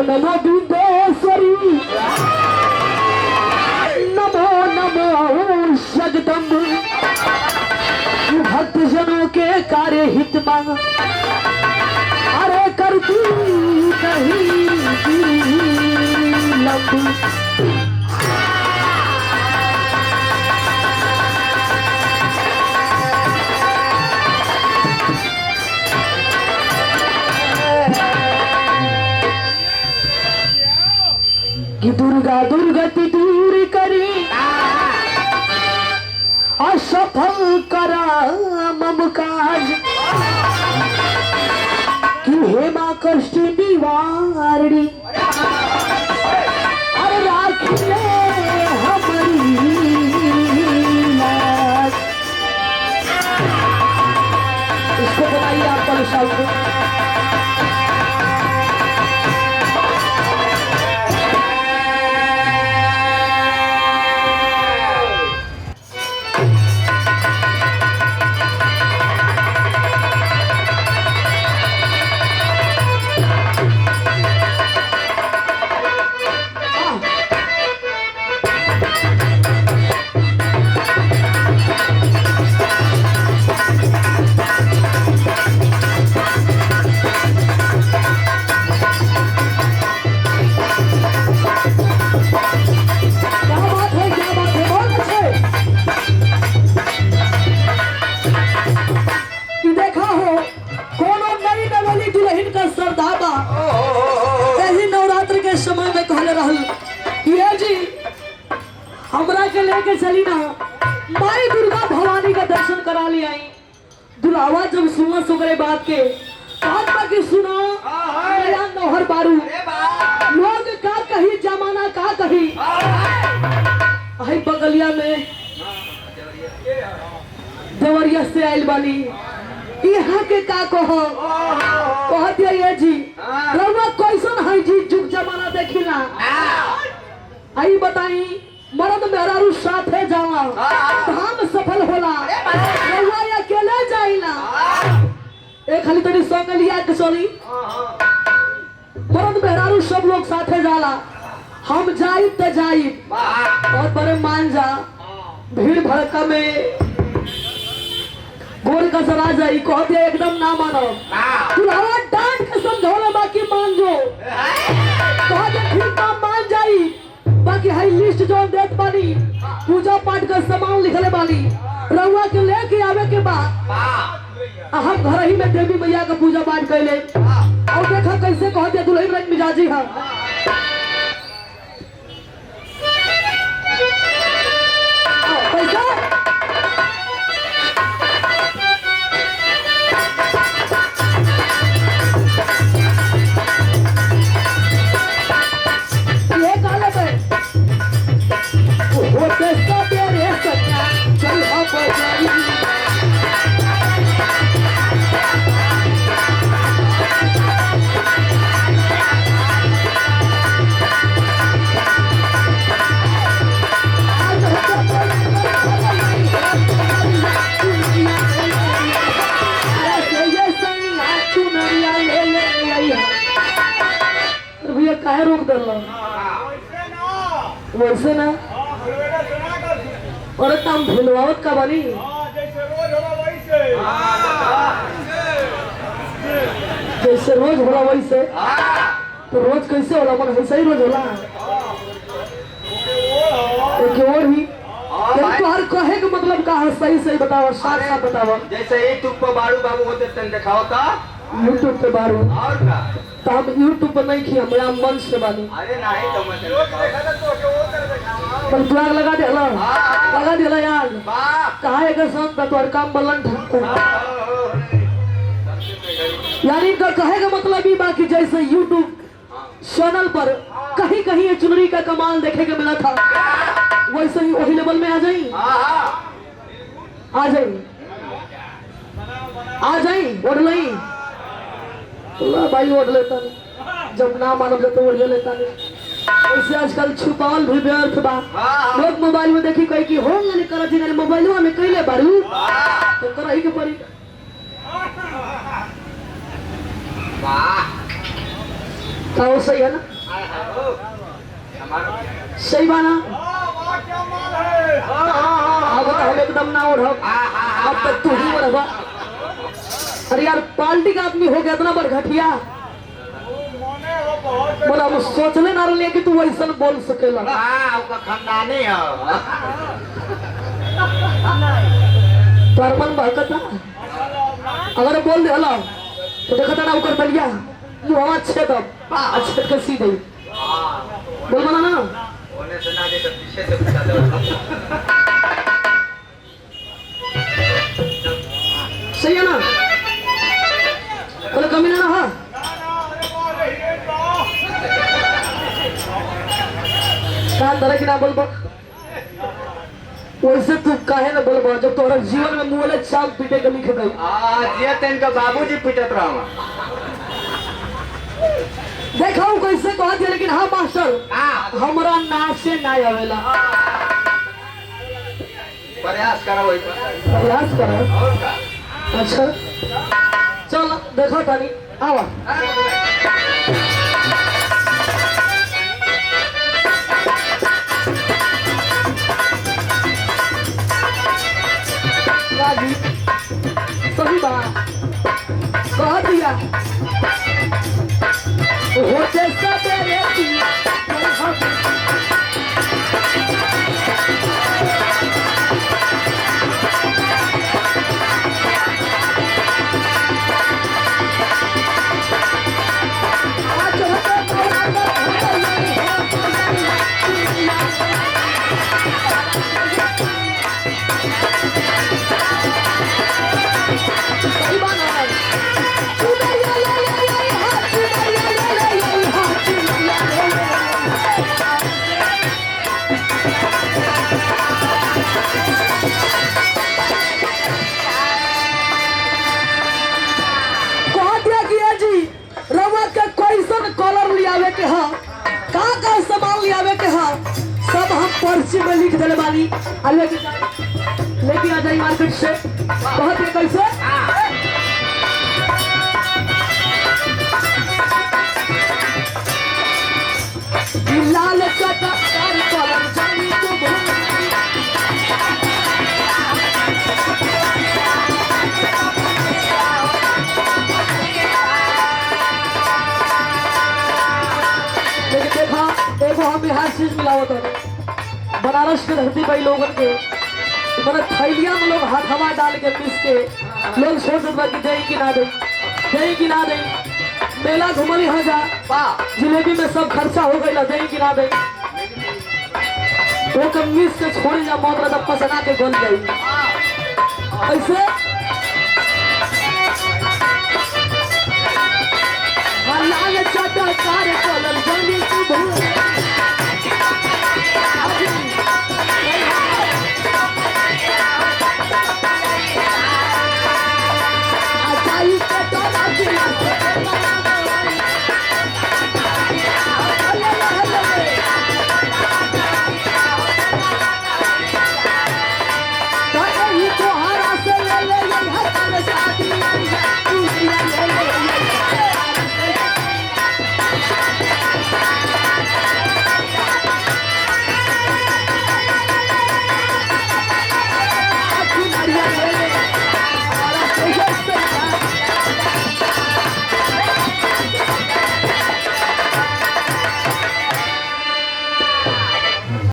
नमो विदेश्वरी नमो नमो जगदम्ब भक्त जनों के कार्य हित मांग अरे करती कहीं लंबी कि दुर्गा दुर्गति दूर करी असफल करा मम काज कि हेमा कष्ट निवारणी अरे राखिए हमारी लाज। इसको बनाइए आप कल साल को हमरा के लेके चली ना माई दुर्गा भवानी का दर्शन करा ले आई। दुलावा जब सुना सुगरे बात के कहा कि सुना मेरा नौहर बारू लोग का कही जमाना का कही आई बगलिया में देवरिया से आयल बानी यहाँ के का कहो कह दिया ये जी रउआ कैसन है जी जुग जमाना देखी ना आई बताई मर्द मेहरारू साथे जाला धाम सफल होला रउआ अकेले जाइला एक खाली तनी संग लिया के चली मर्द मेहरारू सब लोग साथे जाला हम जाई ते जाई और बड़े मान जा भीड़ भड़का में गोर का सरा जाई कह दिया एकदम ना मानो तुलावा डांट के समझौले बाकी मान जो कह दे ठीक ना मान जाई बाकी हाई लिस्ट जो देत बानी पूजा पाठ का सामान लिखले बानी रउआ के लेके आवे के बाद हम घर ही में देवी मैया का पूजा पाठ कैले और देखा कैसे कह दिया दुल्हन रंग मिजाजी है काहे रोक दल वैसे ना और काम भिलवावत का बनी जैसे रोज होला वैसे तो रोज कैसे होला मन ऐसा ही रोज होला एक और ही तुम्हार कहे का मतलब का है सही सही बताओ साफ साफ बताओ जैसे यूट्यूब पर बारू बाबू होते तन दिखाओ का यूट्यूब पे बारू और का तो हम यूट्यूब पर नहीं किया हमरा मन से बानी अरे नहीं तो मत पर ब्लॉग लगा देला यार कहा है कि संत तोर काम बलन ठक्कर यानी इनका कहे का मतलब ही बाकी जैसे यूट्यूब चैनल पर कहीं कहीं ये चुनरी का कमाल देखे के मिला था वैसे ही वही लेवल में आ जाई ओढ़ लई भाई ओढ़ लेता नहीं जब ना मानो तो ओढ़ लेता नहीं वैसे आजकल छुपावल भी व्यर्थ बा लोग मोबाइल में देखी कही कि हो नहीं करत जी मोबाइल में कैले बारू तो करही के पड़ी का सही है ना सही बाना अब तो हम एकदम ना उड़ अब तक तू ही रहा। अरे यार पार्टी का आदमी हो गया इतना बड़ घटिया बोला वो सोचले ना रहे कि तू वैसा बोल सकेला। खानदानी है तोर मन बहकता अगर बोल दे हला तो देखता ना ऊपर बलिया मुहवा छेद छेद के सीधे बोल बना ना होने से ना दे तो पीछे से पूछा दो। सही है ना बोले कमी ना हा कान धरे कि ना बोलबो वैसे तू काहे ना बोलबो जब तोरा जीवन में मुँह ले चाल पीटे के लिखे गई ये तेन का बाबूजी पिटत रहा देखा कैसे कह दिया लेकिन हाँ मास्टर हमरा नाचे ना आवेला प्रयास करो वही प्रयास करो और का अच्छा चल देखो तानी आवा राजी सही बात कह दिया होते सवेरे के हाँ का सामान लियावे के हाँ सब हम पर्ची में लिख दिले बानी लेकिन आ जाई मार्केट से बहुत ही कैसे लाल चटा कलम जानी तो देखो हम यहाँ चीज मिलावत है बनारस के धरती पर लोगन के मैंने थैलिया में लोग हाथ हवा डाल के पीस के लोग सोच देते कि दही की ना दही मेला घूमल यहाँ जा जिलेबी में सब खर्चा हो गई दही की ना दही वो कम मिस के छोड़ जा मौत रहा पसना के गल गई ऐसे लाल चटा कार